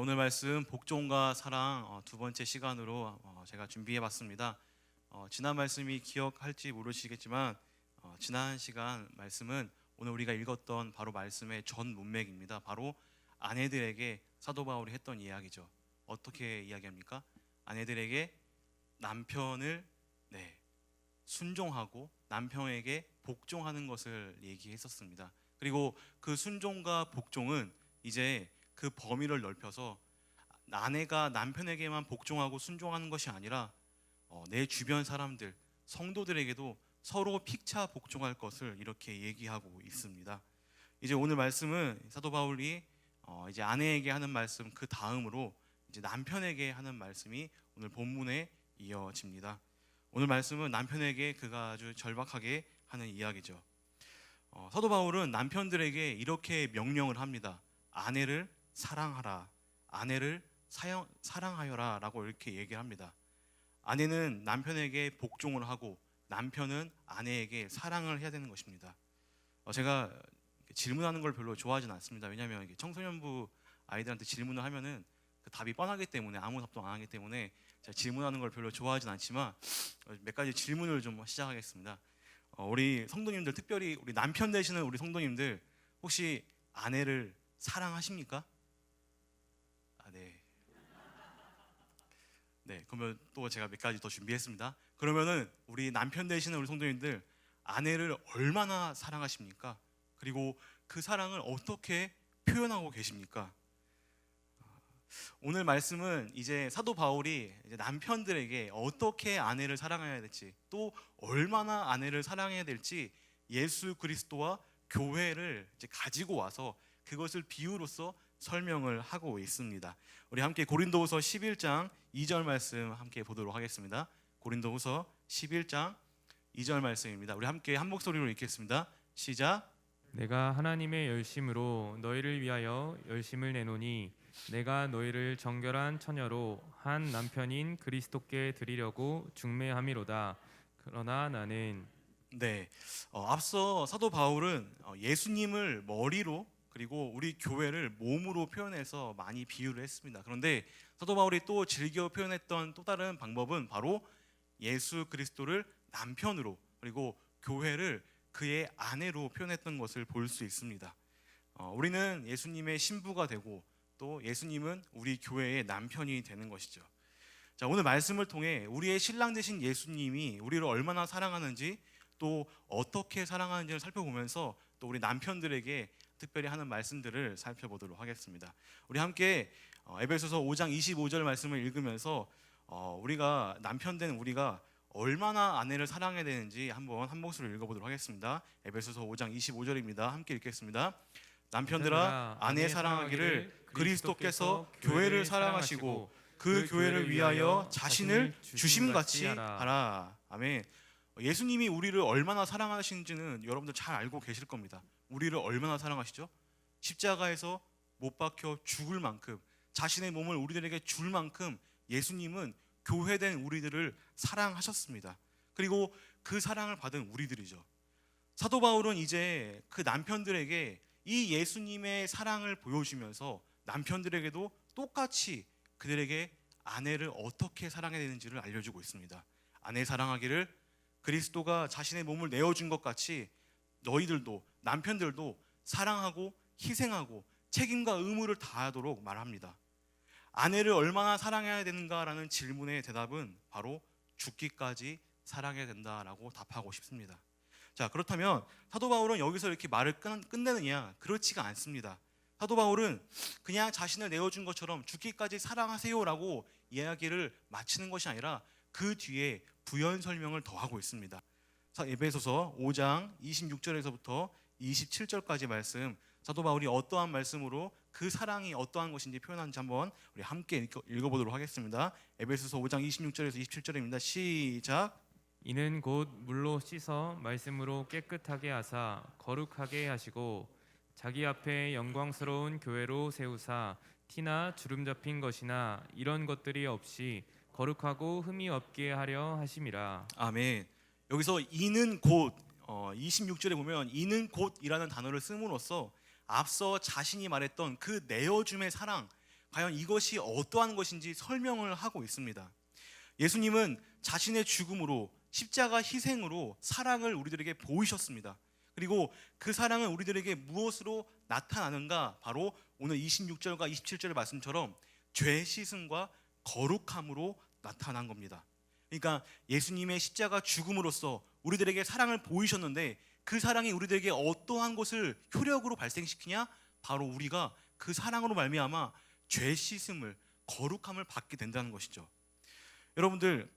오늘 말씀 복종과 사랑 두 번째 시간으로 제가 준비해봤습니다. 지난 말씀이 기억할지 모르시겠지만 지난 시간 말씀은 오늘 우리가 읽었던 바로 말씀의 전 문맥입니다. 바로 아내들에게 사도 바울이 했던 이야기죠. 어떻게 이야기합니까? 아내들에게 남편을 순종하고 남편에게 복종하는 것을 얘기했었습니다. 그리고 그 순종과 복종은 이제 그 범위를 넓혀서 아내가 남편에게만 복종하고 순종하는 것이 아니라 내 주변 사람들, 성도들에게도 서로 픽차 복종할 것을 이렇게 얘기하고 있습니다. 이제 오늘 말씀은 사도 바울이 이제 아내에게 하는 말씀 그 다음으로 이제 남편에게 하는 말씀이 오늘 본문에 이어집니다. 오늘 말씀은 남편에게 그가 아주 절박하게 하는 이야기죠. 사도 바울은 남편들에게 이렇게 명령을 합니다. 아내를 사랑하라, 아내를 사랑하여라 라고 이렇게 얘기를 합니다. 아내는 남편에게 복종을 하고 남편은 아내에게 사랑을 해야 되는 것입니다. 제가 질문하는 걸 별로 좋아하진 않습니다. 왜냐하면 청소년부 아이들한테 질문을 하면은 그 답이 뻔하기 때문에 아무 답도 안 하기 때문에 제가 질문하는 걸 별로 좋아하진 않지만 몇 가지 질문을 좀 시작하겠습니다. 우리 성도님들, 특별히 우리 남편 되시는 우리 성도님들, 혹시 아내를 사랑하십니까? 네, 그러면 또 제가 몇 가지 더 준비했습니다. 그러면은 우리 남편 되시는 우리 성도님들, 아내를 얼마나 사랑하십니까? 그리고 그 사랑을 어떻게 표현하고 계십니까? 오늘 말씀은 이제 사도 바울이 이제 남편들에게 어떻게 아내를 사랑해야 될지, 또 얼마나 아내를 사랑해야 될지 예수 그리스도와 교회를 이제 가지고 와서 그것을 비유로서 설명을 하고 있습니다. 우리 함께 고린도후서 11장 2절 말씀 함께 보도록 하겠습니다. 고린도후서 11장 2절 말씀입니다. 우리 함께 한 목소리로 읽겠습니다. 시작. 내가 하나님의 열심으로 너희를 위하여 열심을 내노니 내가 너희를 정결한 처녀로 한 남편인 그리스도께 드리려고 중매함이로다. 그러나 나는 앞서 사도 바울은 예수님을 머리로 그리고 우리 교회를 몸으로 표현해서 많이 비유를 했습니다. 그런데 사도 바울이 또 즐겨 표현했던 또 다른 방법은 바로 예수 그리스도를 남편으로 그리고 교회를 그의 아내로 표현했던 것을 볼 수 있습니다. 우리는 예수님의 신부가 되고 또 예수님은 우리 교회의 남편이 되는 것이죠. 자, 오늘 말씀을 통해 우리의 신랑 되신 예수님이 우리를 얼마나 사랑하는지 또 어떻게 사랑하는지를 살펴보면서 또 우리 남편들에게 특별히 하는 말씀들을 살펴보도록 하겠습니다. 우리 함께 에베소서 5장 25절 말씀을 읽으면서 우리가 남편 된 우리가 얼마나 아내를 사랑해야 되는지 한번 한 목소리로 읽어보도록 하겠습니다. 에베소서 5장 25절입니다. 함께 읽겠습니다. 남편들아, 아내 사랑하기를 그리스도께서 교회를 사랑하시고 그 교회를 위하여 자신을 주심같이 하라. 아멘. 예수님이 우리를 얼마나 사랑하시는지는 여러분들 잘 알고 계실 겁니다. 우리를 얼마나 사랑하시죠? 십자가에서 못 박혀 죽을 만큼, 자신의 몸을 우리들에게 줄 만큼 예수님은 교회된 우리들을 사랑하셨습니다. 그리고 그 사랑을 받은 우리들이죠. 사도 바울은 이제 그 남편들에게 이 예수님의 사랑을 보여주면서 남편들에게도 똑같이 그들에게 아내를 어떻게 사랑해야 되는지를 알려주고 있습니다. 아내 사랑하기를 그리스도가 자신의 몸을 내어준 것 같이 너희들도, 남편들도 사랑하고 희생하고 책임과 의무를 다하도록 말합니다. 아내를 얼마나 사랑해야 되는가라는 질문의 대답은 바로 죽기까지 사랑해야 된다라고 답하고 싶습니다. 자, 그렇다면 사도 바울은 여기서 이렇게 말을 끝내느냐? 그렇지가 않습니다. 사도 바울은 그냥 자신을 내어준 것처럼 죽기까지 사랑하세요라고 이야기를 마치는 것이 아니라 그 뒤에 부연 설명을 더하고 있습니다. 에베소서 5장 26절에서부터 27절까지 말씀, 사도 바울이 어떠한 말씀으로 그 사랑이 어떠한 것인지 표현하는지 한번 우리 함께 읽어보도록 하겠습니다. 에베소서 5장 26절에서 27절입니다. 시작. 이는 곧 물로 씻어 말씀으로 깨끗하게 하사 거룩하게 하시고 자기 앞에 영광스러운 교회로 세우사 티나 주름 잡힌 것이나 이런 것들이 없이 거룩하고 흠이 없게 하려 하심이라. 아멘. 여기서 이는 곧 26절에 보면 이는 곧이라는 단어를 씀으로써 앞서 자신이 말했던 그 내어줌의 사랑, 과연 이것이 어떠한 것인지 설명을 하고 있습니다. 예수님은 자신의 죽음으로 십자가 희생으로 사랑을 우리들에게 보이셨습니다. 그리고 그 사랑은 우리들에게 무엇으로 나타나는가? 바로 오늘 26절과 27절의 말씀처럼 죄 씻음과 거룩함으로 나타난 겁니다. 그러니까 예수님의 십자가 죽음으로써 우리들에게 사랑을 보이셨는데 그 사랑이 우리들에게 어떠한 것을 효력으로 발생시키냐? 바로 우리가 그 사랑으로 말미암아 죄 씻음을, 거룩함을 받게 된다는 것이죠. 여러분들,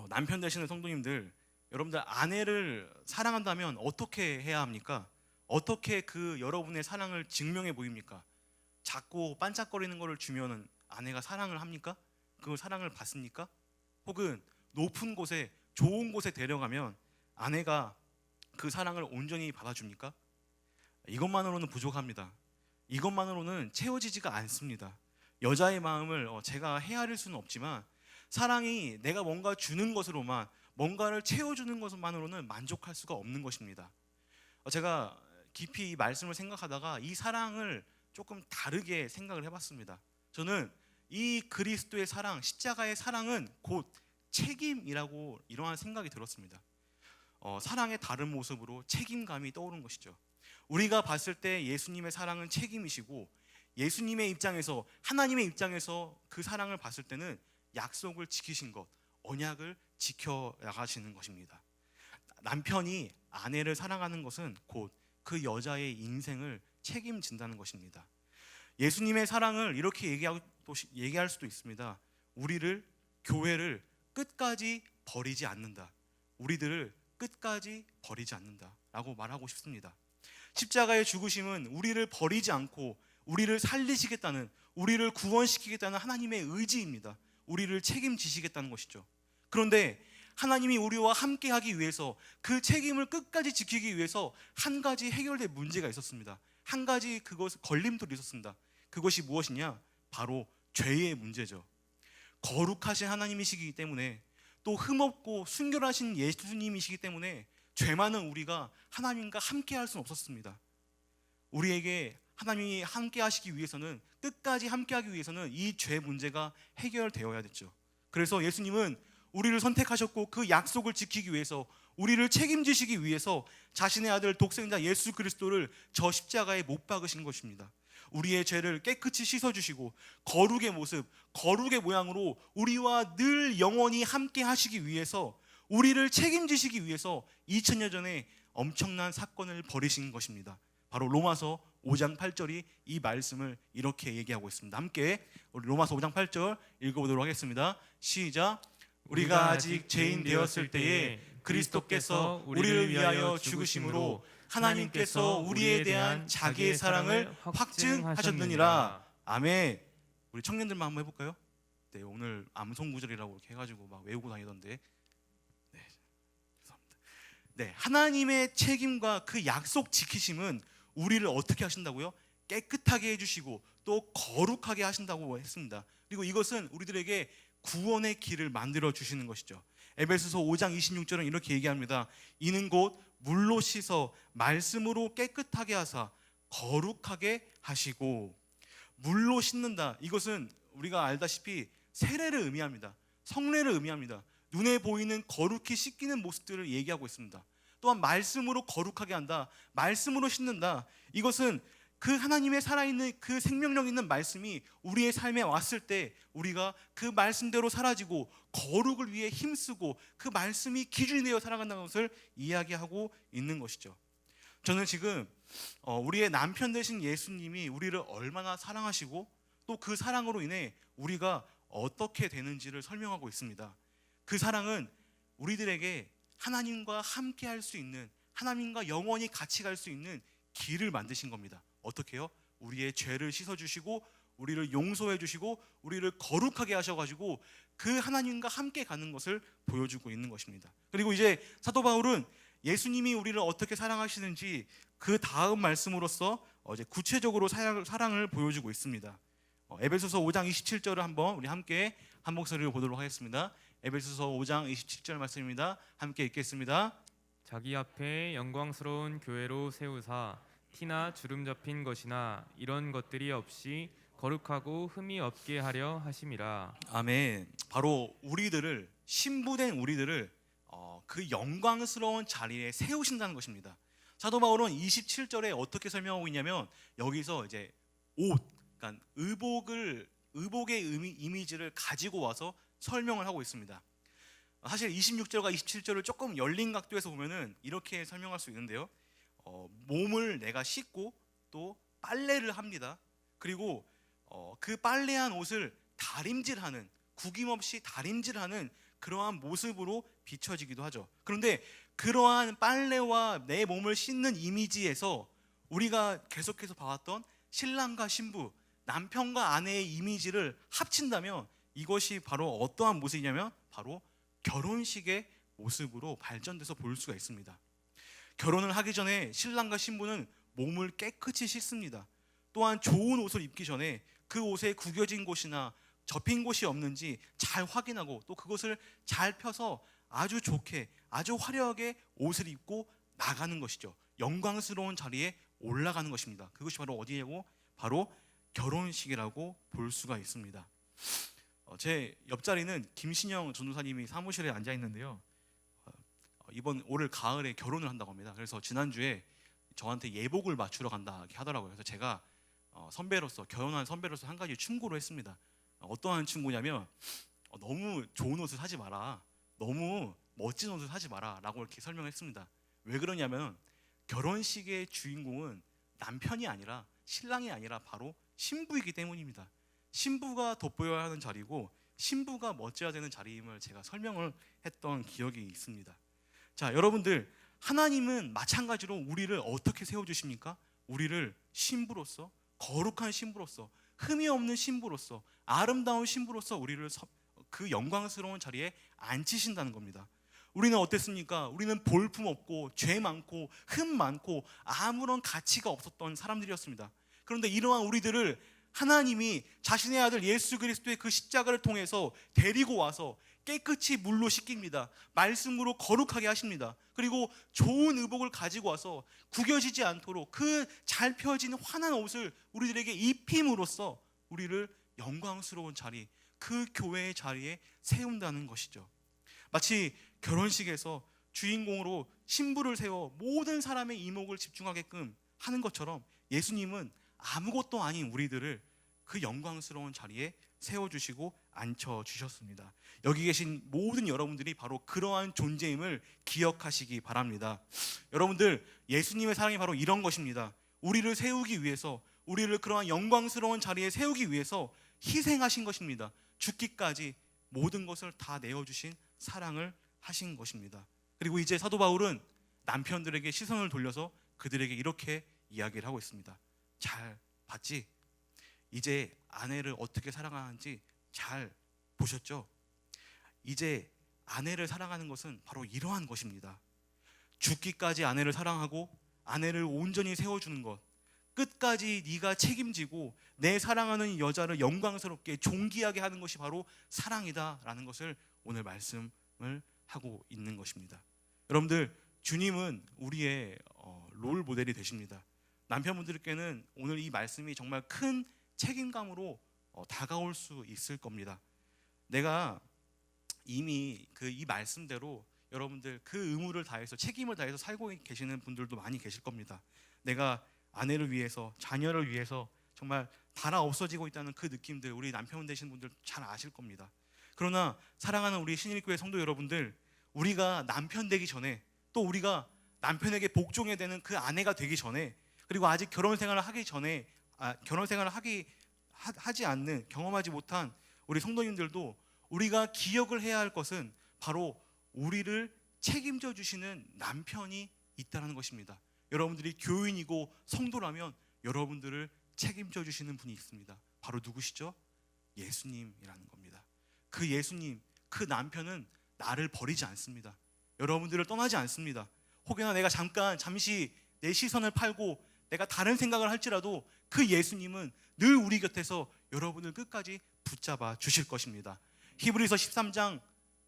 남편 되시는 성도님들, 여러분들 아내를 사랑한다면 어떻게 해야 합니까? 어떻게 그 여러분의 사랑을 증명해 보입니까? 작고 반짝거리는 것을 주면은 아내가 사랑을 합니까? 그 사랑을 받습니까? 혹은 높은 곳에, 좋은 곳에 데려가면 아내가 그 사랑을 온전히 받아줍니까? 이것만으로는 부족합니다. 이것만으로는 채워지지가 않습니다. 여자의 마음을 제가 헤아릴 수는 없지만 사랑이 내가 뭔가 주는 것으로만, 뭔가를 채워주는 것만으로는 만족할 수가 없는 것입니다. 제가 깊이 이 말씀을 생각하다가 이 사랑을 조금 다르게 생각을 해봤습니다. 저는 이 그리스도의 사랑, 십자가의 사랑은 곧 책임이라고 이러한 생각이 들었습니다. 사랑의 다른 모습으로 책임감이 떠오른 것이죠. 우리가 봤을 때 예수님의 사랑은 책임이시고, 예수님의 입장에서, 하나님의 입장에서 그 사랑을 봤을 때는 약속을 지키신 것, 언약을 지켜 나가시는 것입니다. 남편이 아내를 사랑하는 것은 곧 그 여자의 인생을 책임진다는 것입니다. 예수님의 사랑을 이렇게 얘기할 수도 있습니다. 우리를, 교회를 끝까지 버리지 않는다. 우리들을 끝까지 버리지 않는다 라고 말하고 싶습니다. 십자가의 죽으심은 우리를 버리지 않고 우리를 살리시겠다는, 우리를 구원시키겠다는 하나님의 의지입니다. 우리를 책임지시겠다는 것이죠. 그런데 하나님이 우리와 함께 하기 위해서, 그 책임을 끝까지 지키기 위해서 한 가지 해결될 문제가 있었습니다. 한 가지 걸림돌이 있었습니다. 그것이 무엇이냐? 바로 죄의 문제죠. 거룩하신 하나님이시기 때문에, 또 흠없고 순결하신 예수님이시기 때문에 죄 많은 우리가 하나님과 함께 할 수는 없었습니다. 우리에게 하나님이 함께 하시기 위해서는, 끝까지 함께 하기 위해서는 이 죄 문제가 해결되어야 됐죠. 그래서 예수님은 우리를 선택하셨고 그 약속을 지키기 위해서, 우리를 책임지시기 위해서 자신의 아들 독생자 예수 그리스도를 저 십자가에 못 박으신 것입니다. 우리의 죄를 깨끗이 씻어주시고 거룩의 모습, 거룩의 모양으로 우리와 늘 영원히 함께 하시기 위해서, 우리를 책임지시기 위해서 2000년 전에 엄청난 사건을 벌이신 것입니다. 바로 로마서 5장 8절이 이 말씀을 이렇게 얘기하고 있습니다. 함께 우리 로마서 5장 8절 읽어보도록 하겠습니다. 시작. 우리가 아직 죄인 되었을 때에 그리스도께서 우리를 위하여 죽으심으로 하나님께서 우리에 대한 자기의 사랑을 확증하셨느니라. 아멘. 우리 청년들만 한번 해볼까요? 네, 오늘 암송 구절이라고 이렇게 해가지고 막 외우고 다니던데. 네, 죄송합니다. 네, 하나님의 책임과 그 약속 지키심은 우리를 어떻게 하신다고요? 깨끗하게 해주시고 또 거룩하게 하신다고 했습니다. 그리고 이것은 우리들에게 구원의 길을 만들어 주시는 것이죠. 에베소서 5장 26절은 이렇게 얘기합니다. 이는 곧 물로 씻어 말씀으로 깨끗하게 하사 거룩하게 하시고. 물로 씻는다, 이것은 우리가 알다시피 세례를 의미합니다. 성례를 의미합니다. 눈에 보이는 거룩히 씻기는 모습들을 얘기하고 있습니다. 또한 말씀으로 거룩하게 한다, 말씀으로 씻는다, 이것은 그 하나님의 살아있는 그 생명력 있는 말씀이 우리의 삶에 왔을 때 우리가 그 말씀대로 사라지고 거룩을 위해 힘쓰고 그 말씀이 기준이 되어 살아간다는 것을 이야기하고 있는 것이죠. 저는 지금 우리의 남편 되신 예수님이 우리를 얼마나 사랑하시고 또 그 사랑으로 인해 우리가 어떻게 되는지를 설명하고 있습니다. 그 사랑은 우리들에게 하나님과 함께 할 수 있는, 하나님과 영원히 같이 갈 수 있는 길을 만드신 겁니다. 어떻게요? 우리의 죄를 씻어주시고 우리를 용서해 주시고 우리를 거룩하게 하셔가지고 그 하나님과 함께 가는 것을 보여주고 있는 것입니다. 그리고 이제 사도 바울은 예수님이 우리를 어떻게 사랑하시는지 그 다음 말씀으로써 이제 구체적으로 사랑을 보여주고 있습니다. 에베소서 5장 27절을 한번 우리 함께 한 목소리로 보도록 하겠습니다. 에베소서 5장 27절 말씀입니다. 함께 읽겠습니다. 자기 앞에 영광스러운 교회로 세우사 티나 주름 잡힌 것이나 이런 것들이 없이 거룩하고 흠이 없게 하려 하심이라. 아멘. 바로 우리들을, 신부된 우리들을 그 영광스러운 자리에 세우신다는 것입니다. 사도 바울은 27절에 어떻게 설명하고 있냐면, 여기서 이제 옷, 그러니까 의복의 이미지를 가지고 와서 설명을 하고 있습니다. 사실 26절과 27절을 조금 열린 각도에서 보면은 이렇게 설명할 수 있는데요. 몸을 내가 씻고 또 빨래를 합니다. 그리고 그 빨래한 옷을 다림질하는, 구김없이 다림질하는 그러한 모습으로 비춰지기도 하죠. 그런데 그러한 빨래와 내 몸을 씻는 이미지에서 우리가 계속해서 봐왔던 신랑과 신부, 남편과 아내의 이미지를 합친다면 이것이 바로 어떠한 모습이냐면 바로 결혼식의 모습으로 발전돼서 볼 수가 있습니다. 결혼을 하기 전에 신랑과 신부는 몸을 깨끗이 씻습니다. 또한 좋은 옷을 입기 전에 그 옷에 구겨진 곳이나 접힌 곳이 없는지 잘 확인하고 또 그것을 잘 펴서 아주 좋게, 아주 화려하게 옷을 입고 나가는 것이죠. 영광스러운 자리에 올라가는 것입니다. 그것이 바로 어디냐고? 바로 결혼식이라고 볼 수가 있습니다. 제 옆자리는 김신영 전도사님이 사무실에 앉아 있는데요. 이번 올 가을에 결혼을 한다고 합니다. 그래서 지난주에 저한테 예복을 맞추러 간다 이렇게 하더라고요. 그래서 제가 선배로서, 결혼한 선배로서 한 가지 충고를 했습니다. 어떠한 충고냐면 너무 좋은 옷을 사지 마라, 너무 멋진 옷을 사지 마라 라고 이렇게 설명했습니다. 왜 그러냐면 결혼식의 주인공은 남편이 아니라, 신랑이 아니라 바로 신부이기 때문입니다. 신부가 돋보여야 하는 자리고 신부가 멋져야 되는 자리임을 제가 설명을 했던 기억이 있습니다. 자, 여러분들, 하나님은 마찬가지로 우리를 어떻게 세워주십니까? 우리를 신부로서, 거룩한 신부로서, 흠이 없는 신부로서, 아름다운 신부로서 우리를 그 영광스러운 자리에 앉히신다는 겁니다. 우리는 어땠습니까? 우리는 볼품 없고 죄 많고 흠 많고 아무런 가치가 없었던 사람들이었습니다. 그런데 이러한 우리들을 하나님이 자신의 아들 예수 그리스도의 그 십자가를 통해서 데리고 와서 깨끗이 물로 씻깁니다. 말씀으로 거룩하게 하십니다. 그리고 좋은 의복을 가지고 와서 구겨지지 않도록 그 잘 펴진 환한 옷을 우리들에게 입힘으로써 우리를 영광스러운 자리, 그 교회의 자리에 세운다는 것이죠. 마치 결혼식에서 주인공으로 신부를 세워 모든 사람의 이목을 집중하게끔 하는 것처럼 예수님은 아무것도 아닌 우리들을 그 영광스러운 자리에 세워주시고 앉혀주셨습니다. 여기 계신 모든 여러분들이 바로 그러한 존재임을 기억하시기 바랍니다. 여러분들, 예수님의 사랑이 바로 이런 것입니다. 우리를 세우기 위해서, 우리를 그러한 영광스러운 자리에 세우기 위해서 희생하신 것입니다. 죽기까지 모든 것을 다 내어주신 사랑을 하신 것입니다. 그리고 이제 사도 바울은 남편들에게 시선을 돌려서 그들에게 이렇게 이야기를 하고 있습니다. 잘 봤지? 이제 아내를 어떻게 사랑하는지 잘 보셨죠? 이제 아내를 사랑하는 것은 바로 이러한 것입니다. 죽기까지 아내를 사랑하고 아내를 온전히 세워주는 것, 끝까지 네가 책임지고 내 사랑하는 여자를 영광스럽게 존귀하게 하는 것이 바로 사랑이다라는 것을 오늘 말씀을 하고 있는 것입니다. 여러분들, 주님은 우리의 롤 모델이 되십니다. 남편분들께는 오늘 이 말씀이 정말 큰 책임감으로 다가올 수 있을 겁니다. 내가 이미 이 말씀대로 여러분들 그 의무를 다해서, 책임을 다해서 살고 계시는 분들도 많이 계실 겁니다. 내가 아내를 위해서, 자녀를 위해서 정말 달아 없어지고 있다는 그 느낌들 우리 남편 되시는 분들 잘 아실 겁니다. 그러나 사랑하는 우리 신일교회 성도 여러분들, 우리가 남편 되기 전에, 또 우리가 남편에게 복종해야 되는 그 아내가 되기 전에, 그리고 아직 결혼 생활을 하기 전에, 결혼 생활을 하지 않는, 경험하지 못한 우리 성도님들도 우리가 기억을 해야 할 것은 바로 우리를 책임져 주시는 남편이 있다는 것입니다. 여러분들이 교인이고 성도라면 여러분들을 책임져 주시는 분이 있습니다. 바로 누구시죠? 예수님이라는 겁니다. 그 예수님, 그 남편은 나를 버리지 않습니다. 여러분들을 떠나지 않습니다. 혹여나 내가 잠시 내 시선을 팔고 내가 다른 생각을 할지라도 그 예수님은 늘 우리 곁에서 여러분을 끝까지 붙잡아 주실 것입니다. 히브리서 13장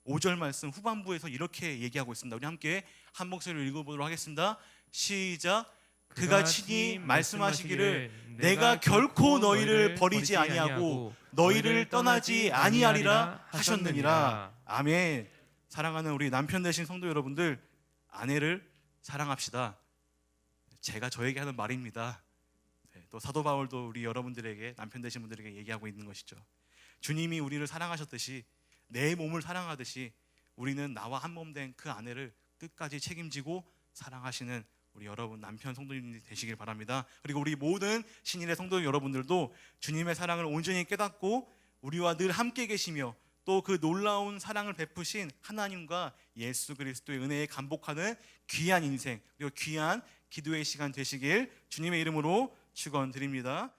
5절 말씀 후반부에서 이렇게 얘기하고 있습니다. 우리 함께 한 목소리로 읽어보도록 하겠습니다. 시작. 그가 친히 말씀하시기를 내가 결코 너희를 버리지 아니하고 너희를 떠나지 아니하리라 하셨느니라. 아멘. 사랑하는 우리 남편 되신 성도 여러분들, 아내를 사랑합시다. 제가 저에게 하는 말입니다. 또 사도 바울도 우리 여러분들에게, 남편 되신 분들에게 얘기하고 있는 것이죠. 주님이 우리를 사랑하셨듯이, 내 몸을 사랑하듯이 우리는 나와 한 몸 된 그 아내를 끝까지 책임지고 사랑하시는 우리 여러분 남편 성도님들이 되시길 바랍니다. 그리고 우리 모든 신일의 성도 여러분들도 주님의 사랑을 온전히 깨닫고 우리와 늘 함께 계시며 또 그 놀라운 사랑을 베푸신 하나님과 예수 그리스도의 은혜에 감복하는 귀한 인생, 그리고 귀한 기도의 시간 되시길 주님의 이름으로 축원드립니다.